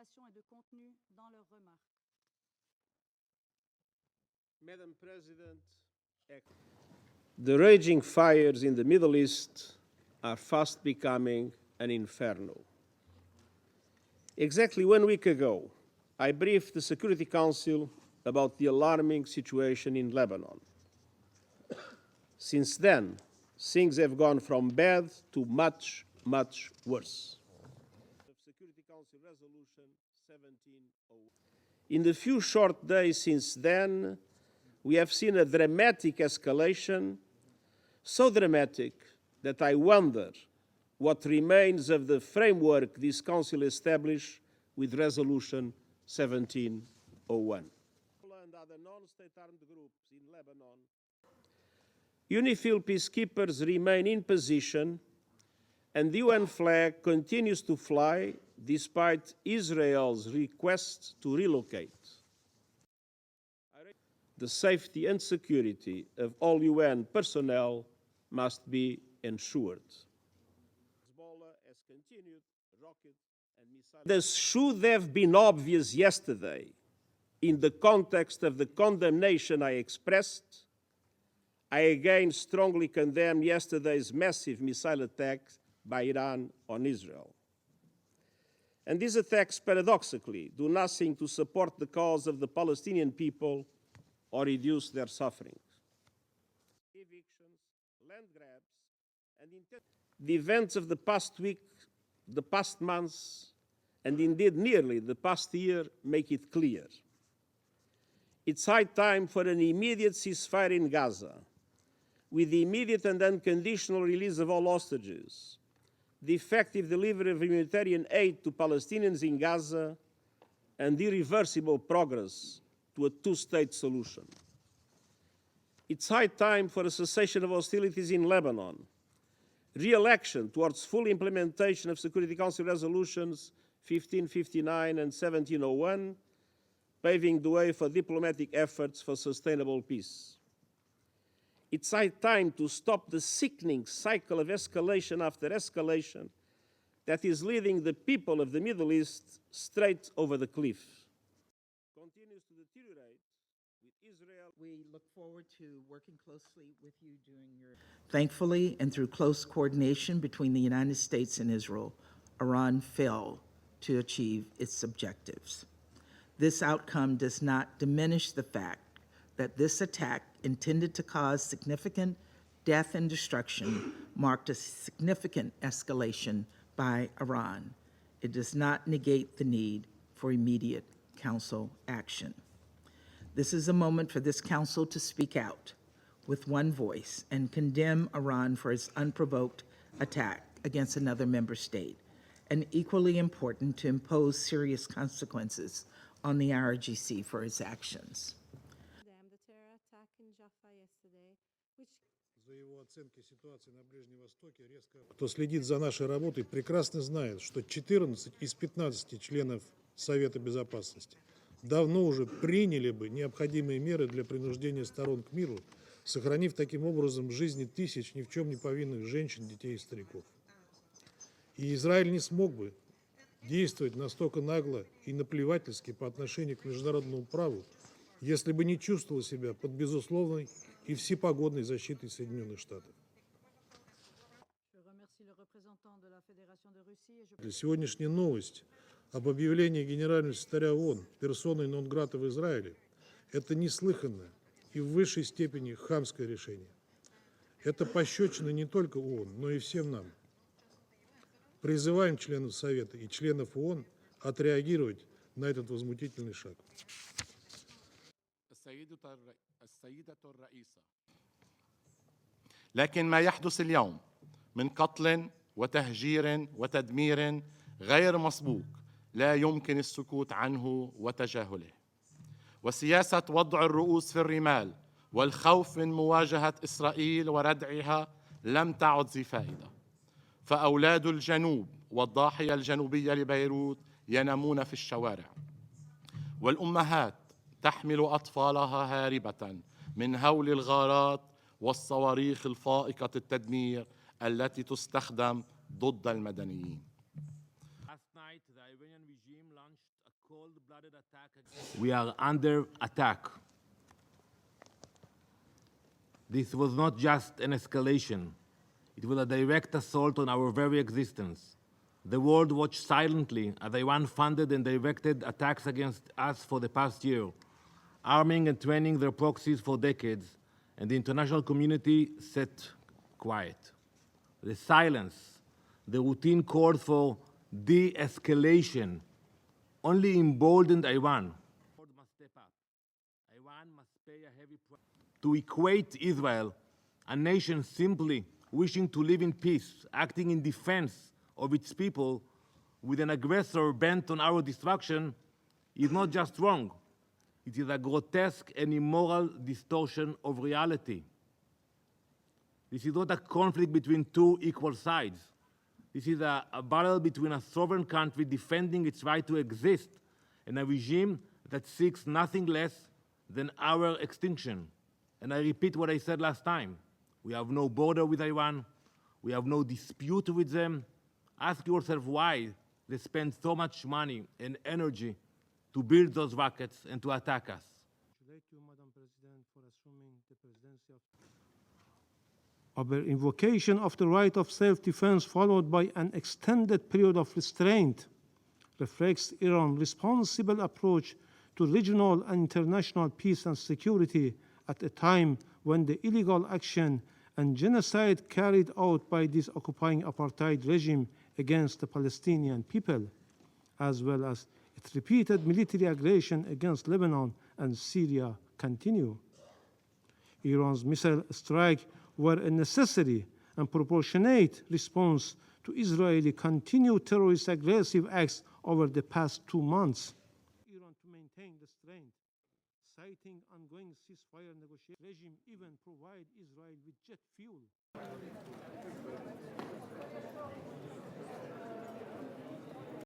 d'information et de contenu dans leurs remarques. Madam President, the raging fires in the Middle East are fast becoming an inferno. Exactly 1 week ago, I briefed the Security Council about the alarming situation in Lebanon. Since then, things have gone from bad to much, much worse. Security Council Resolution 1701. In the few short days since then, we have seen a dramatic escalation, so dramatic that I wonder what remains of the framework this Council established with Resolution 1701. And other non-state armed groups in Lebanon. UNIFIL peacekeepers remain in position, and the UN flag continues to fly despite Israel's request to relocate. The safety and security of all UN personnel must be ensured. This should have been obvious yesterday. In the context of the condemnation I expressed, I again strongly condemn yesterday's massive missile attack by Iran on Israel. And these attacks, paradoxically, do nothing to support the cause of the Palestinian people or reduce their suffering. Evictions, land grabs, and the events of the past week, the past months, and indeed nearly the past year make it clear. It's high time for an immediate ceasefire in Gaza, with the immediate and unconditional release of all hostages, the effective delivery of humanitarian aid to Palestinians in Gaza, and irreversible progress to a two-state solution. It's high time for a cessation of hostilities in Lebanon, re-election towards full implementation of Security Council resolutions 1559 and 1701, paving the way for diplomatic efforts for sustainable peace. It's high time to stop the sickening cycle of escalation after escalation that is leading the people of the Middle East straight over the cliff. Continues to deteriorate with Israel. We look forward to working closely with you during your... Thankfully, and through close coordination between the United States and Israel, Iran failed to achieve its objectives. This outcome does not diminish the fact that this attack, intended to cause significant death and destruction, marked a significant escalation by Iran. It does not negate the need for immediate Council action. This is a moment for this Council to speak out with one voice and condemn Iran for its unprovoked attack against another member state, and equally important to impose serious consequences on the IRGC for its actions. The terror attack in Jaffa yesterday, which... За его оценки ситуации на Ближнем Востоке резко... Кто следит за нашей работой, прекрасно знает, что 14 из 15 членов Совета Безопасности давно уже приняли бы необходимые меры для принуждения сторон к миру, сохранив таким образом жизни тысяч ни в чем не повинных женщин, детей и стариков. И Израиль не смог бы действовать настолько нагло и наплевательски по отношению к международному праву, если бы не чувствовал себя под безусловной и всепогодной защитой Соединенных Штатов. Для сегодняшней новости об объявлении генерального секретаря ООН персоной нон-грата в Израиле – это неслыханное и в высшей степени хамское решение. Это пощечина не только ООН, но и всем нам. Призываем членов Совета и членов ООН отреагировать на этот возмутительный шаг. السيدة الرئيسة. لكن ما يحدث اليوم من قتل وتهجير وتدمير غير مسبوق لا يمكن السكوت عنه وتجاهله. وسياسة وضع الرؤوس في الرمال والخوف من مواجهة إسرائيل وردعها لم تعد ذي فائدة. فأولاد الجنوب والضاحية الجنوبية لبيروت ينامون في الشوارع، والأمهات تحمل أطفالها هاربة من هول الغارات والصواريخ الفائقة التدمير التي تستخدم ضد المدنيين. Last night, the Iranian regime launched We are under attack. This was not just an escalation. It was a direct assault on our very existence. The world watched silently as Iran funded and directed attacks against us for the past year, arming and training their proxies for decades, and the international community sat quiet. The silence, the routine call for de-escalation, only emboldened Iran. Must step up. Iran must pay a heavy price. To equate Israel, a nation simply wishing to live in peace, acting in defense of its people, with an aggressor bent on our destruction, is not just wrong. It is a grotesque and immoral distortion of reality. This is not a conflict between two equal sides. This is a battle between a sovereign country defending its right to exist and a regime that seeks nothing less than our extinction. And I repeat what I said last time. We have no border with Iran. We have no dispute with them. Ask yourself why they spend so much money and energy to build those rockets and to attack us. Congratulate you, Madam President, for assuming the presidency of our invocation of the right of self-defense followed by an extended period of restraint reflects Iran's responsible approach to regional and international peace and security at a time when the illegal action and genocide carried out by this occupying apartheid regime against the Palestinian people, as well as its repeated military aggression against Lebanon and Syria, continue. Iran's missile strikes were a necessary and proportionate response to Israeli continued terrorist aggressive acts over the past 2 months. Iran to maintain the strength, citing ongoing ceasefire negotiations, regime even provide Israel with jet fuel.